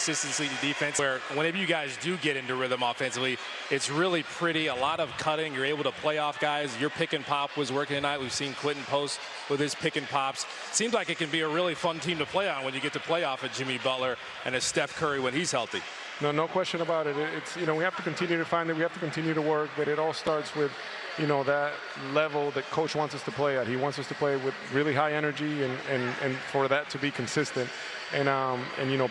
Consistency to defense, where whenever you guys do get into rhythm offensively, it's really pretty. A lot of cutting. You're able to play off guys. Your pick and pop was working tonight. We've seen Quentin Post with his pick and pops. Seems like it can be a really fun team to play on when you get to play off of Jimmy Butler and a Steph Curry when he's healthy. No question about it. It's, we have to continue to find it. We have to continue to work, but it all starts with, that level that coach wants us to play at. He wants us to play with really high energy and for that to be consistent. And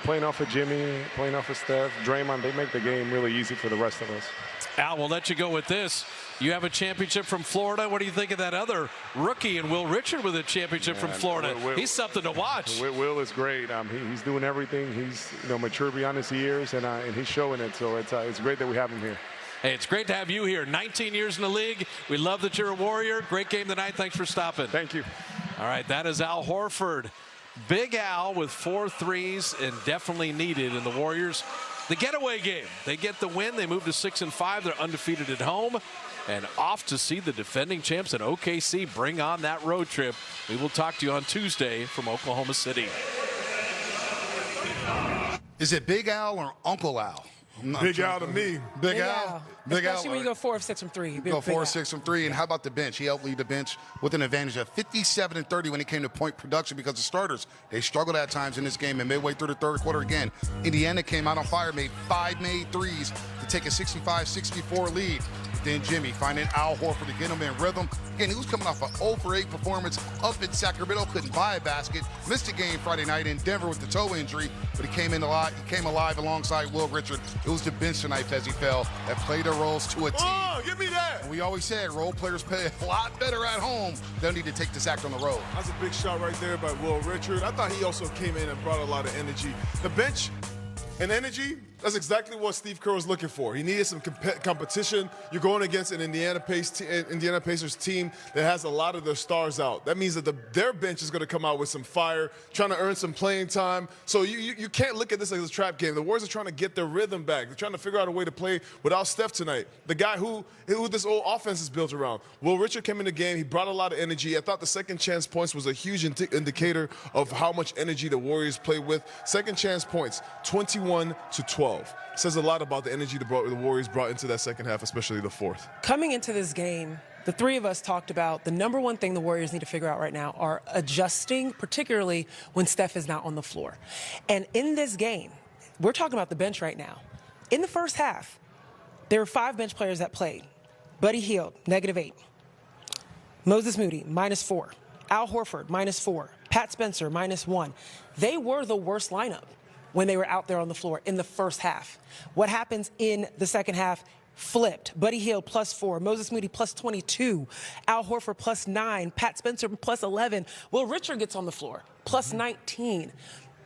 playing off of Jimmy, playing off of Steph, Draymond, they make the game really easy for the rest of us. Al, we'll let you go with this. You have a championship from Florida. What do you think of that other rookie and Will Richard with a championship from Florida? He's something to watch. Will is great. He's doing everything. He's mature beyond his years, and he's showing it. So it's great that we have him here. Hey, it's great to have you here. 19 years in the league. We love that you're a Warrior. Great game tonight. Thanks for stopping. Thank you. All right, that is Al Horford. Big Al with 4 threes and definitely needed in the Warriors. The getaway game. They get the win. They move to 6-5. They're undefeated at home. And off to see the defending champs at OKC bring on that road trip. We will talk to you on Tuesday from Oklahoma City. Is it Big Al or Uncle Al? Big Al to me. Big Al. Big Al. Especially when you go 4 of 6 from 3. Go 4 of 6 from 3. And how about the bench? He helped lead the bench with an advantage of 57-30 when it came to point production because the starters, they struggled at times in this game. And midway through the third quarter again, Indiana came out on fire, made 5 made threes to take a 65-64 lead. Then Jimmy finding Al Horford to get him in rhythm. Again, he was coming off an 0 for 8 performance up in Sacramento, couldn't buy a basket. Missed a game Friday night in Denver with the toe injury, but he came alive alongside Will Richard. It was the bench tonight as he fell that played their roles to a T. Oh, give me that. And we always said role players play a lot better at home. They'll need to take this act on the road. That's a big shot right there by Will Richard. I thought he also came in and brought a lot of energy. The bench and energy, that's exactly what Steve Kerr was looking for. He needed some competition. You're going against an Indiana Pacers team that has a lot of their stars out. That means that their bench is going to come out with some fire, trying to earn some playing time. So you can't look at this as a trap game. The Warriors are trying to get their rhythm back. They're trying to figure out a way to play without Steph tonight. The guy who this whole offense is built around. Will Richard came in the game. He brought a lot of energy. I thought the second chance points was a huge indicator of how much energy the Warriors play with. Second chance points, 21-12. Says a lot about the energy the Warriors brought into that second half, especially the fourth. Coming into this game, the three of us talked about the number one thing the Warriors need to figure out right now are adjusting, particularly when Steph is not on the floor. And in this game, we're talking about the bench right now. In the first half, there were 5 bench players that played. Buddy Hield, -8. Moses Moody, -4. Al Horford, -4. Pat Spencer, -1. They were the worst lineup when they were out there on the floor in the first half. What happens in the second half flipped. Buddy Hield +4, Moses Moody +22, Al Horford +9, Pat Spencer +11. Will Richard gets on the floor, +19.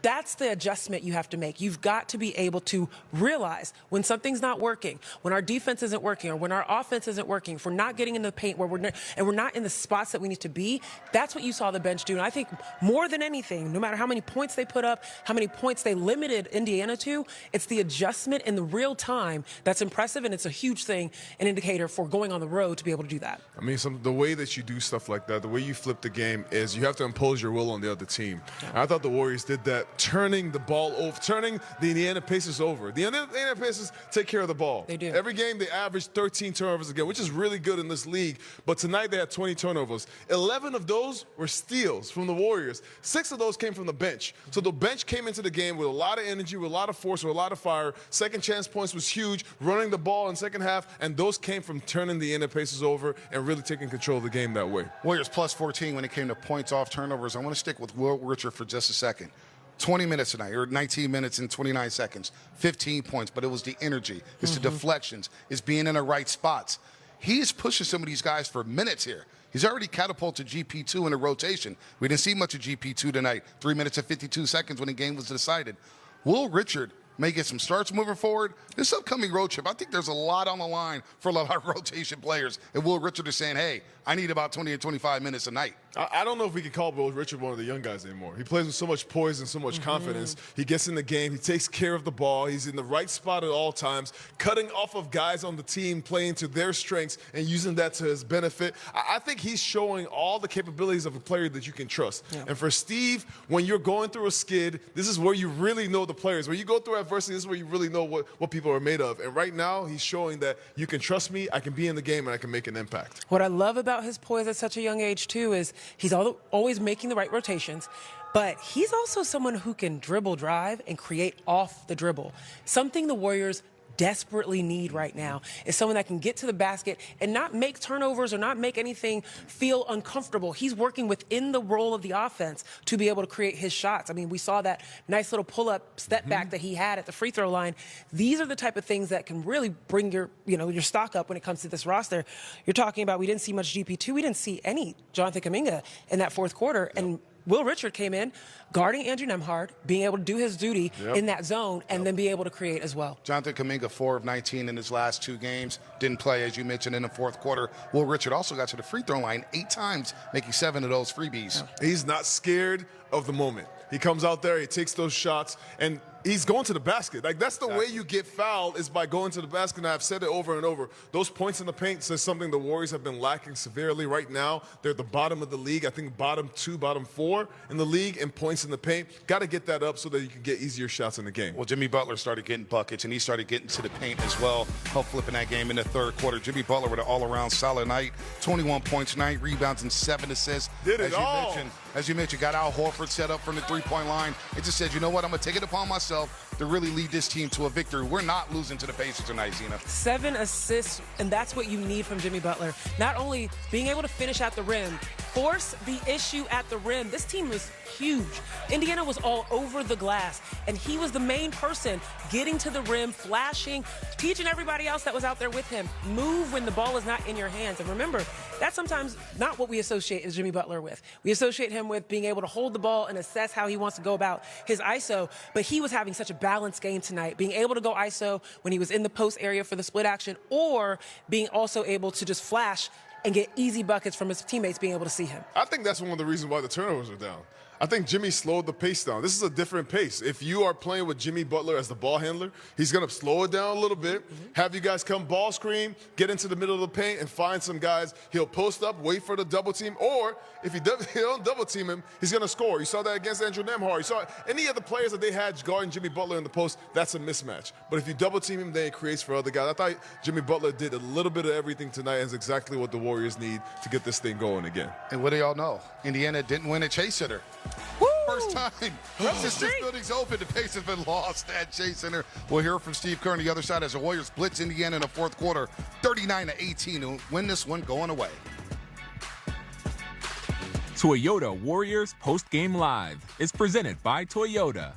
That's the adjustment you have to make. You've got to be able to realize when something's not working, when our defense isn't working, or when our offense isn't working, if we're not getting in the paint where we're not in the spots that we need to be. That's what you saw the bench do. And I think more than anything, no matter how many points they put up, how many points they limited Indiana to, it's the adjustment in the real time that's impressive, and it's a huge thing, an indicator for going on the road to be able to do that. I mean, the way that you do stuff like that, the way you flip the game is you have to impose your will on the other team. Yeah. And I thought the Warriors did that, turning the ball over, turning the Indiana Pacers over. The Indiana Pacers take care of the ball. They do. Every game they average 13 turnovers a game, which is really good in this league. But tonight they had 20 turnovers. 11 of those were steals from the Warriors. 6 of those came from the bench. So the bench came into the game with a lot of energy, with a lot of force, with a lot of fire. Second chance points was huge, running the ball in second half, and those came from turning the Indiana Pacers over and really taking control of the game that way. Warriors +14 when it came to points off turnovers. I want to stick with Will Richard for just a second. 20 minutes tonight, or 19 minutes and 29 seconds, 15 points, but it was the energy, it's the deflections, it's being in the right spots. He is pushing some of these guys for minutes here. He's already catapulted GP2 in the rotation. We didn't see much of GP2 tonight, 3 minutes and 52 seconds when the game was decided. Will Richard may get some starts moving forward. This upcoming road trip, I think there's a lot on the line for a lot of our rotation players. And Will Richard is saying, hey, I need about 20 and 25 minutes a night. I don't know if we could call Will Richard one of the young guys anymore. He plays with so much poise and so much confidence. He gets in the game. He takes care of the ball. He's in the right spot at all times, cutting off of guys on the team, playing to their strengths and using that to his benefit. I think he's showing all the capabilities of a player that you can trust. Yeah. And for Steve, when you're going through a skid, this is where you really know the players. When you go through adversity, this is where you really know what people are made of. And right now, he's showing that you can trust me, I can be in the game, and I can make an impact. What I love about his poise at such a young age, too, is he's always making the right rotations, but he's also someone who can dribble drive and create off the dribble. Something the Warriors desperately need right now is someone that can get to the basket and not make turnovers or not make anything feel uncomfortable. He's working within the role of the offense to be able to create his shots. I mean, we saw that nice little pull-up step back that he had at the free throw line. These are the type of things that can really bring your stock up when it comes to this roster. You're talking about we didn't see much GP2. We didn't see any Jonathan Kuminga in that fourth quarter. Yep. And Will Richard came in, guarding Andrew Nembhard, being able to do his duty in that zone, and then be able to create as well. Jonathan Kuminga, 4 of 19 in his last 2 games. Didn't play, as you mentioned, in the fourth quarter. Will Richard also got to the free throw line 8 times, making 7 of those freebies. Yeah. He's not scared of the moment. He comes out there, he takes those shots, and he's going to the basket. Like, that's the way you get fouled, is by going to the basket. And I've said it over and over. Those points in the paint is something the Warriors have been lacking severely. Right now, they're at the bottom of the league. I think bottom 2, bottom 4 in the league in points in the paint. Got to get that up so that you can get easier shots in the game. Well, Jimmy Butler started getting buckets, and he started getting to the paint as well, helped flipping that game in the third quarter. Jimmy Butler with an all-around solid night, 21 points, 9 rebounds, and 7 assists. Did it all. As you mentioned, got Al Horford set up from the three-point line. It just said, you know what, I'm going to take it upon myself to really lead this team to a victory. We're not losing to the Pacers tonight, Zena. 7 assists, and that's what you need from Jimmy Butler. Not only being able to finish at the rim, force the issue at the rim. This team was huge. Indiana was all over the glass, and he was the main person getting to the rim, flashing, teaching everybody else that was out there with him. Move when the ball is not in your hands. And remember, that's sometimes not what we associate Jimmy Butler with. We associate him with being able to hold the ball and assess how he wants to go about his ISO, but he was having such a balanced game tonight, being able to go ISO when he was in the post area for the split action, or being also able to just flash and get easy buckets from his teammates being able to see him. I think that's one of the reasons why the turnovers are down. I think Jimmy slowed the pace down. This is a different pace. If you are playing with Jimmy Butler as the ball handler, he's going to slow it down a little bit, have you guys come ball screen, get into the middle of the paint, and find some guys. He'll post up, wait for the double team, or if he don't double team him, he's going to score. You saw that against Andrew Nembhard. You saw any of the players that they had guarding Jimmy Butler in the post, that's a mismatch. But if you double team him, then it creates for other guys. I thought Jimmy Butler did a little bit of everything tonight, and is exactly what the Warriors need to get this thing going again. And what do y'all know? Indiana didn't win a Chase Center. Woo! First time since this building's open, the Pacers have been lost at Chase Center. We'll hear from Steve Kerr on the other side as the Warriors blitz Indiana in the fourth quarter, 39-18, to win this one going away. Toyota Warriors Post Game Live is presented by Toyota.